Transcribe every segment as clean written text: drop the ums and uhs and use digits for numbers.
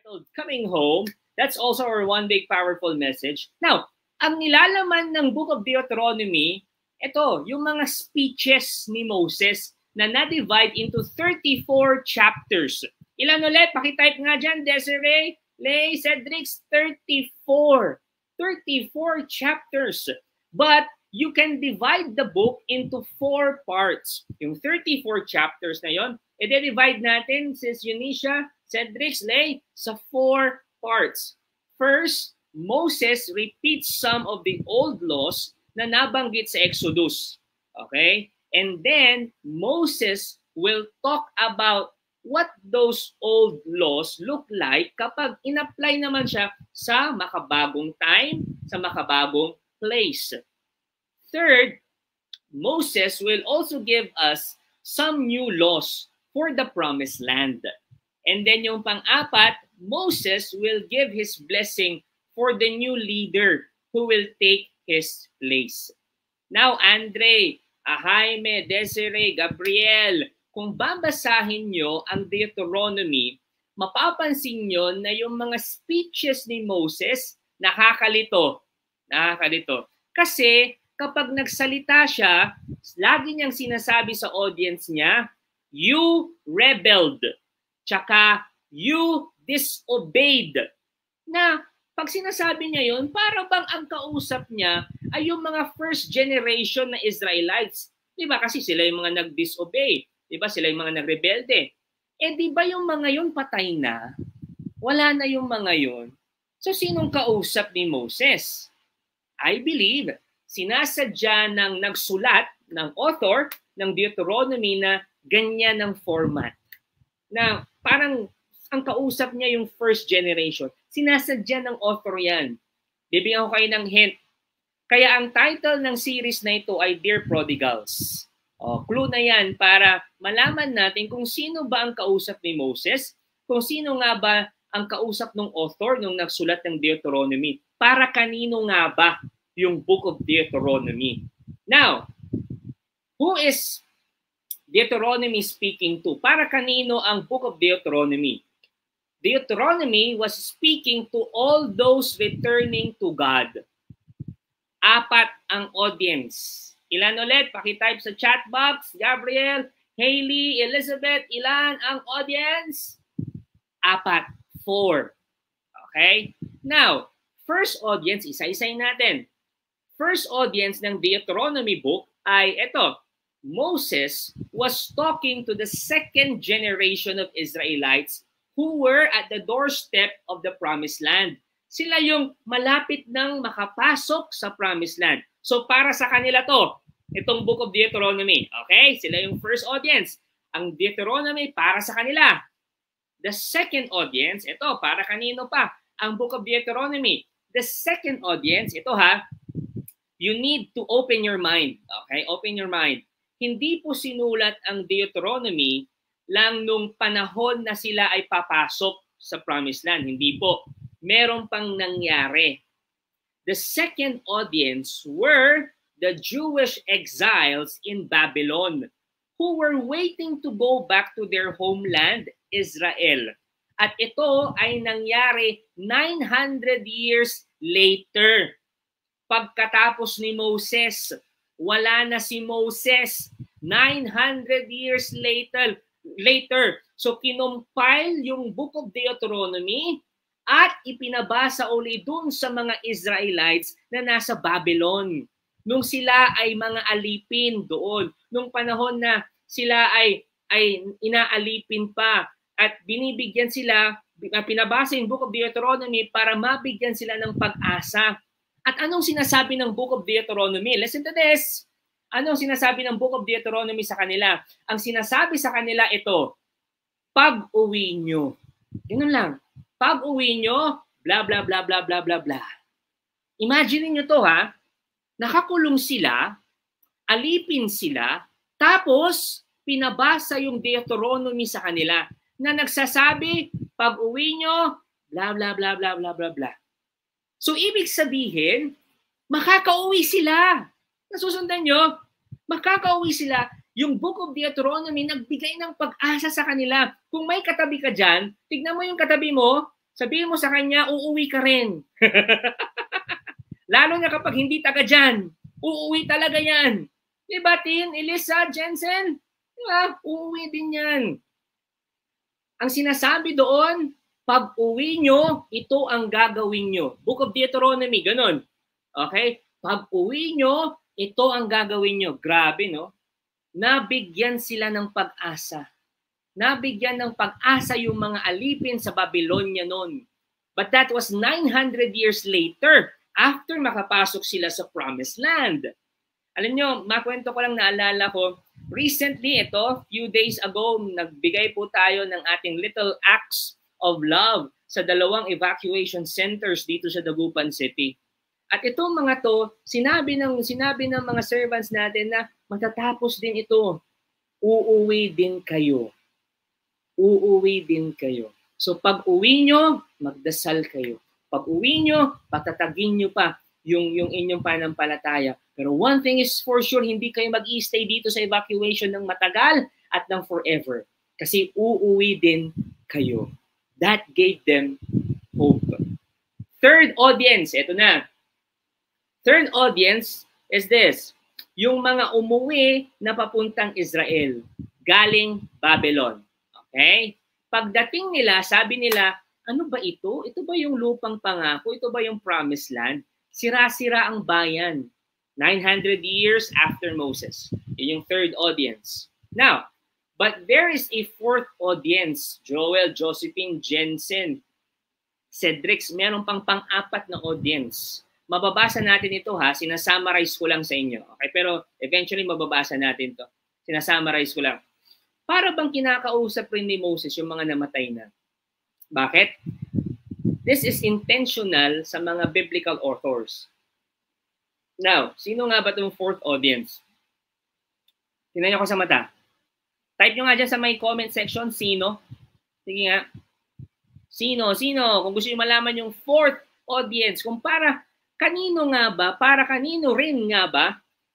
titled Coming Home. That's also our one big powerful message. Now, ang nilalaman ng Book of Deuteronomy, ito, yung mga speeches ni Moses na na-divide into 34 chapters. Ilan ulit? Pakitype nga dyan, Desiree, Lay, Cedrix, 34. 34 chapters. But you can divide the book into 4 parts. Yung 34 chapters na yon, i-divide natin, Sis Eunicia, Cedrix, Lay, sa 4 parts. First, Moses repeats some of the old laws na nabanggit sa Exodus. Okay? And then, Moses will talk about what those old laws look like kapag in-apply naman siya sa makabagong time, sa makabagong place. Third, Moses will also give us some new laws for the promised land. And then yung pang-apat, Moses will give his blessing for the new leader who will take his place. Now, Andre, Jaime, Desiree, Gabriel, kung babasahin nyo ang Deuteronomy, mapapansin nyo na yung mga speeches ni Moses nakakalito. Nakakalito. Kasi kapag nagsalita siya, lagi niyang sinasabi sa audience niya, you rebelled. Tsaka, you disobeyed. Na pag sinasabi niya yun, para bang ang kausap niya ay yung mga first generation na Israelites. Diba? Kasi sila yung mga nag-disobey. Diba? Sila yung mga nagrebelde. Eh di ba yung mga yun patay na? Wala na yung mga yun. So sinong kausap ni Moses? I believe, sinasadya ng nagsulat, ng author ng Deuteronomy na ganyan ang format. Na parang ang kausap niya yung first generation. Sinasadya ng author yan. Bibigyan ko kayo ng hint. Kaya ang title ng series na ito ay Dear Prodigals. Clue na yan para malaman natin kung sino ba ang kausap ni Moses, kung sino nga ba ang kausap ng author nung nagsulat ng Deuteronomy. Para kanino nga ba yung Book of Deuteronomy? Now, who is Deuteronomy speaking to? Para kanino ang Book of Deuteronomy? Deuteronomy was speaking to all those returning to God. 4 ang audience. Ilan ulit? Pakitype sa chat box. Gabriel, Hailey, Elizabeth, ilan ang audience? 4. 4. Okay? Now, first audience, isa-isay natin. First audience ng Deuteronomy book ay ito. Moses was talking to the second generation of Israelites who were at the doorstep of the promised land. Sila yung malapit nang makapasok sa promised land. So para sa kanila to, itong Book of Deuteronomy. Okay? Sila yung first audience. Ang Deuteronomy para sa kanila. The second audience, ito, para kanino pa? Ang Book of Deuteronomy. The second audience, ito ha, you need to open your mind. Okay? Open your mind. Hindi po sinulat ang Deuteronomy lang nung panahon na sila ay papasok sa Promised Land. Hindi po. Meron pang nangyari. The second audience were the Jewish exiles in Babylon who were waiting to go back to their homeland, Israel. At ito ay nangyari 900 years later. Pagkatapos ni Moses, wala na si Moses. 900 years later. So kinompile yung Book of Deuteronomy at ipinabasa uli dun sa mga Israelites na nasa Babylon. Nung sila ay mga alipin doon. Nung panahon na sila ay inaalipin pa at binibigyan sila, pinabasa yung Book of Deuteronomy para mabigyan sila ng pag-asa. At anong sinasabi ng Book of Deuteronomy? Listen to this. Anong sinasabi ng Book of Deuteronomy sa kanila? Ang sinasabi sa kanila ito, pag-uwi nyo. Ganun lang. Pag-uwi nyo, bla bla bla bla bla bla bla. Imagine niyo to ha. Nakakulong sila, alipin sila, tapos pinabasa yung Deuteronomy sa kanila na nagsasabi, pag-uwi nyo, bla bla bla bla bla bla bla. So ibig sabihin, makakauwi sila. Nasusundan nyo? Makakauwi sila. Yung Book of Deuteronomy nagbigay ng pag-asa sa kanila. Kung may katabi ka dyan, tignan mo yung katabi mo, sabihin mo sa kanya, uuwi ka rin. Lalo na kapag hindi taga dyan, uuwi talaga yan. Diba, Tin, Elisa, Jensen? Diba? Uuwi din yan. Ang sinasabi doon, pag uwi nyo, ito ang gagawin nyo. Book of Deuteronomy, ganun. Okay? Pag uwi nyo, ito ang gagawin nyo. Grabe, no? Nabigyan sila ng pag-asa. Nabigyan ng pag-asa yung mga alipin sa Babylonia noon. But that was 900 years later, after makapasok sila sa Promised Land. Alam nyo, makwento ko lang, naalala ko, recently, ito, few days ago, nagbigay po tayo ng ating little acts of love sa 2 evacuation centers dito sa Dagupan City. At itong mga to, sinabi ng mga servants natin na matatapos din ito. Uuwi din kayo. Uuwi din kayo. So pag uwi nyo, magdasal kayo. Pag uwi nyo, patatagin nyo pa yung inyong panampalataya. Pero one thing is for sure, hindi kayo mag-i-stay dito sa evacuation ng matagal at ng forever. Kasi uuwi din kayo. That gave them hope. Third audience, ito na. Third audience is this. Yung mga umuwi na papuntang Israel, galing Babylon. Okay? Pagdating nila, sabi nila, ano ba ito? Ito ba yung lupang pangako? Ito ba yung promised land? Sira-sira ang bayan. 900 years after Moses. Yun yung third audience. Now, but there is a fourth audience. Joel, Josephine, Jensen, Cedrix, meron pang pang-apat na audience. Mababasa natin ito ha, sinasummarize ko lang sa inyo. Okay, pero eventually mababasa natin to. Sinasummarize ko lang. Para bang kinakausap rin ni Moses yung mga namatay na? Bakit? This is intentional sa mga biblical authors. Now, sino nga ba itong fourth audience? Tingnan niyo ko sa mata. Type nyo nga dyan sa may comment section, sino? Sige nga. Sino? Kung gusto nyo malaman yung fourth audience, kung para kanino nga ba, para kanino rin nga ba,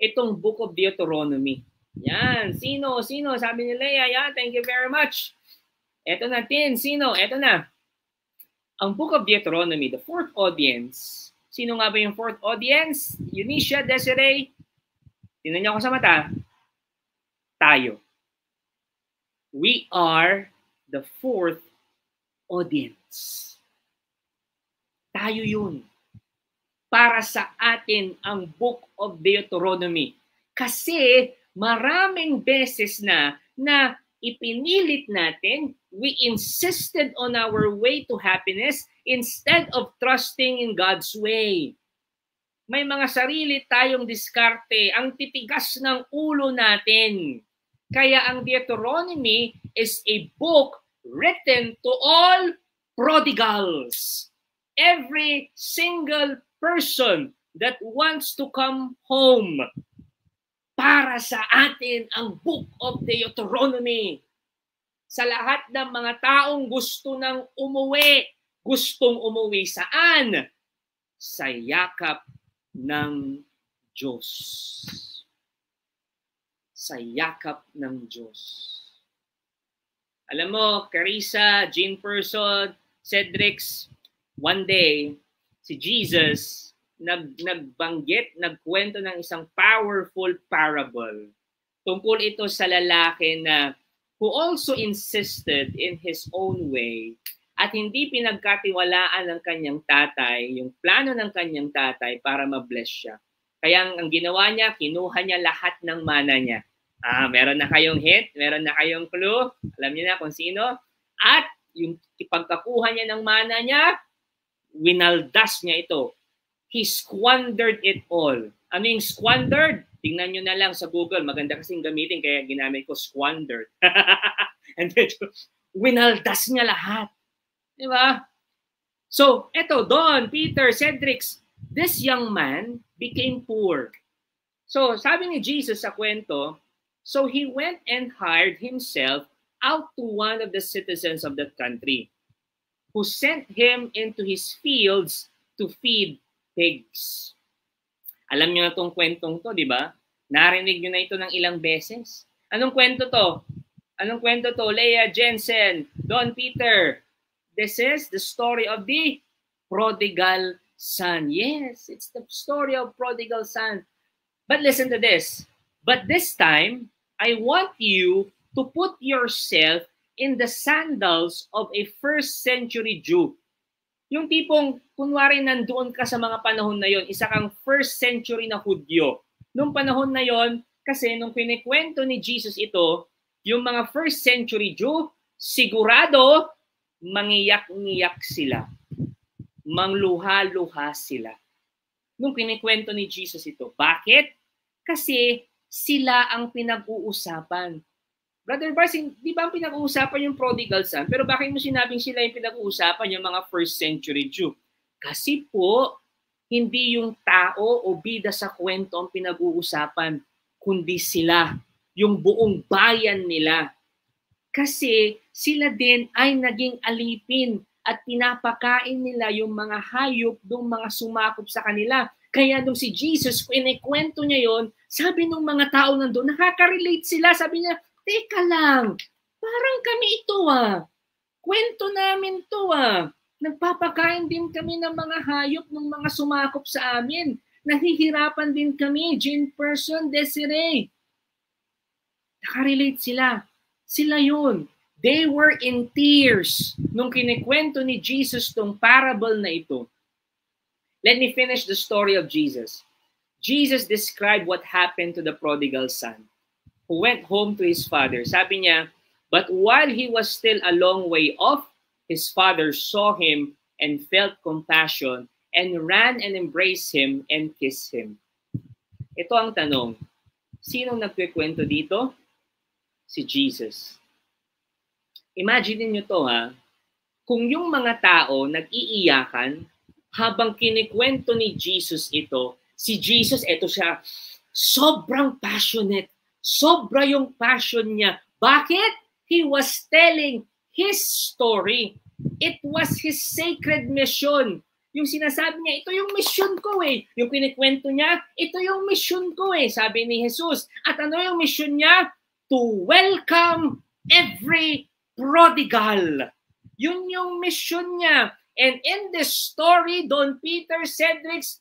itong Book of Deuteronomy. Yan. Sino? Sabi ni Leia, yan, thank you very much. Eto na, Tin. Sino? Eto na. Ang Book of Deuteronomy, the fourth audience. Sino nga ba yung fourth audience? Eunicia, Desiree. Tingnan niyo ako sa mata. Tayo. We are the fourth audience. Tayo yun. Para sa atin ang Book of Deuteronomy. Kasi maraming beses na ipinilit natin, we insisted on our way to happiness instead of trusting in God's way. May mga sarili tayong diskarte, ang titigas ng ulo natin. Kaya ang Deuteronomy is a book written to all prodigals. Every single person that wants to come home. Para sa atin ang Book of Deuteronomy. Sa lahat ng mga taong gusto nang umuwi, gustong umuwi saan? Sa yakap ng Diyos. Sa yakap ng Diyos. Alam mo, Carissa, Jean Person, Cedrix, one day, si Jesus, nagkwento ng isang powerful parable. Tungkol ito sa lalaki na who also insisted in his own way at hindi pinagkatiwalaan ng kanyang tatay, yung plano ng kanyang tatay para ma-bless siya. Kaya ang ginawa niya, kinuha niya lahat ng mana niya. Meron na kayong hint, meron na kayong clue, alam niyo na kung sino. At yung pagkakuha niya ng mana niya, winaldas niya ito. He squandered it all. Ano yung squandered? Tingnan nyo na lang sa Google. Maganda kasing gamitin kaya ginamit ko squandered. And then, winaldas niya lahat. Diba? So, eto, Don, Peter, Cedrix, this young man became poor. So, sabi ni Jesus sa kwento, so he went and hired himself out to one of the citizens of that country who sent him into his fields to feed pigs. Alam niyo na itong kwentong to, di ba? Narinig niyo na ito ng ilang beses. Anong kwento to? Anong kwento to? Leia, Jensen, Don Peter, This is the story of the prodigal son. Yes, it's the story of prodigal son. But listen to this. But this time, I want you to put yourself in the sandals of a first century Jew. Yung tipong, kunwari nandoon ka sa mga panahon na yon, isa kang first century na Hudyo. Nung panahon na yon, kasi nung kinikwento ni Jesus ito, yung mga first century Jew, sigurado, mangiyak-ngiyak sila. Mangluha-luha sila. Nung kinikwento ni Jesus ito. Bakit? Kasi sila ang pinag-uusapan. Brother Bars, di ba ang pinag-uusapan yung prodigal son? Pero bakit mo sinabing sila yung pinag-uusapan, yung mga first century Jew? Kasi po, hindi yung tao o bida sa kwento ang pinag-uusapan, kundi sila, yung buong bayan nila. Kasi sila din ay naging alipin at pinapakain nila yung mga hayop ng mga sumakop sa kanila. Kaya nung si Jesus, kwento niya yon, sabi ng mga tao nandun, nakaka-relate sila. Sabi niya, teka lang, parang kami ito kwento namin to Nagpapakain din kami ng mga hayop ng mga sumakop sa amin. Nahihirapan din kami, Jean Person, Desiree. Nakarelate sila. Sila yun. They were in tears nung kinikwento ni Jesus tong parable na ito. Let me finish the story of Jesus. Jesus described what happened to the prodigal son, who went home to his father. Sabi niya, but while he was still a long way off, his father saw him and felt compassion and ran and embraced him and kissed him. Ito ang tanong. Sinong nagkikwento dito? Si Jesus. Imagine niyo to kung yung mga tao nag-iiyakan habang kinikwento ni Jesus ito, si Jesus, ito siya, sobrang passionate. Sobra yung passion niya. Bakit? He was telling his story. It was his sacred mission. Yung sinasabi niya, ito yung mission ko Yung kinikwento niya, ito yung mission ko sabi ni Jesus. At ano yung mission niya? To welcome every prodigal. Yun yung mission niya. And in this story, Don Peter, Cedric's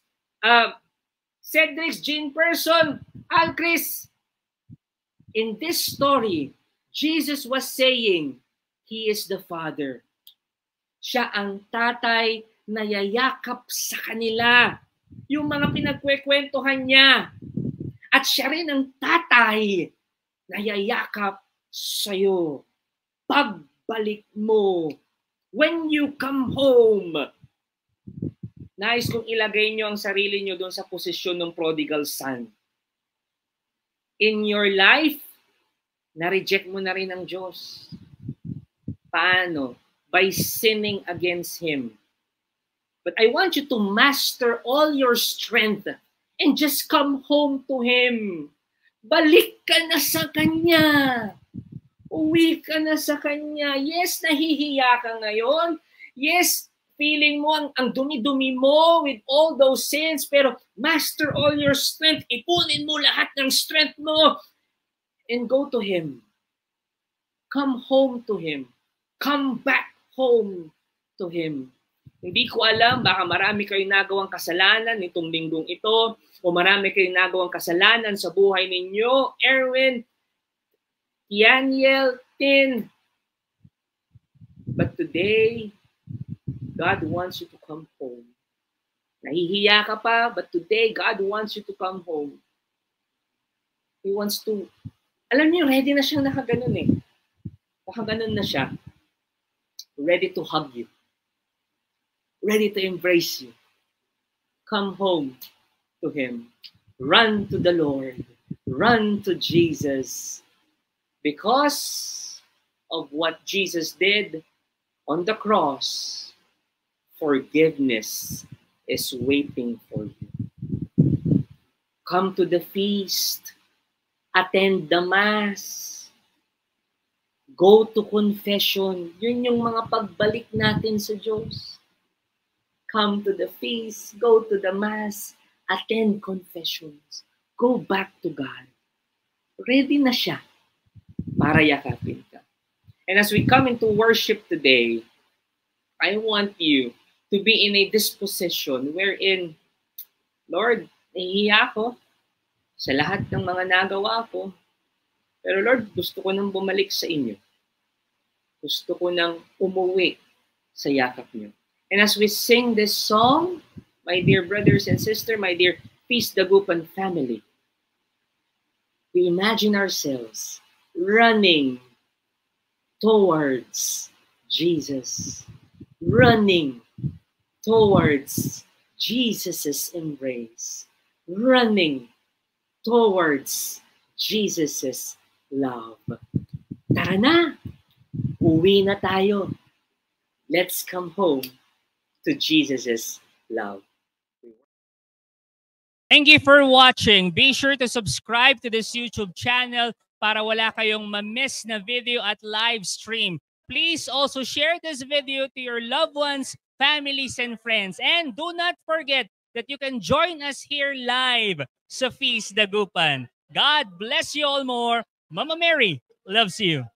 Jean Person, Al Chris, in this story, Jesus was saying, He is the Father. Siya ang tatay na yayakap sa kanila. Yung mga pinagkwekwentuhan niya. At siya rin ang tatay na yayakap sa'yo. Pagbalik mo. When you come home. Nais kong ilagay nyo ang sarili nyo doon sa posisyon ng prodigal son. In your life, na-reject mo na rin ang Diyos. Paano? By sinning against Him. But I want you to master all your strength and just come home to Him. Balik ka na sa Kanya. Uwi ka na sa Kanya. Yes, nahihiya ka ngayon. Yes, feeling mo ang dumi-dumi mo with all those sins, pero master all your strength. Ipunin mo lahat ng strength mo and go to Him. Come home to Him. Come back home to Him. Hindi ko alam, baka marami kayong nagawang kasalanan nitong linggong ito, o marami kayong nagawang kasalanan sa buhay ninyo. Erwin, Yaniel, Tin. But today, God wants you to come home. Nahihiya ka pa, but today, God wants you to come home. He wants to, alam niyo, ready na siyang nakaganon Nakaganon na siya. Ready to hug you. Ready to embrace you. Come home to Him. Run to the Lord. Run to Jesus. Because of what Jesus did on the cross, forgiveness is waiting for you. Come to the feast. Attend the Mass. Go to confession. Yun yung mga pagbalik natin sa Diyos. Come to the feast. Go to the Mass. Attend confessions. Go back to God. Ready na siya para yakapin ka. And as we come into worship today, I want you to be in a disposition wherein, Lord, nahihiya ako sa lahat ng mga nagawa ko. Pero Lord, gusto ko nang bumalik sa inyo. Gusto ko nang umuwi sa yakap niyo. And as we sing this song, my dear brothers and sisters, my dear Feast Dagupan family, we imagine ourselves running towards Jesus, running towards Jesus' embrace, running towards Jesus' love. Tara na! Uwi na tayo. Let's come home to Jesus' love. Thank you for watching. Be sure to subscribe to this YouTube channel para wala kayong ma-miss na video at live stream. Please also share this video to your loved ones, families, and friends. And do not forget that you can join us here live sa Feast Dagupan. God bless you all more. Mama Mary loves you.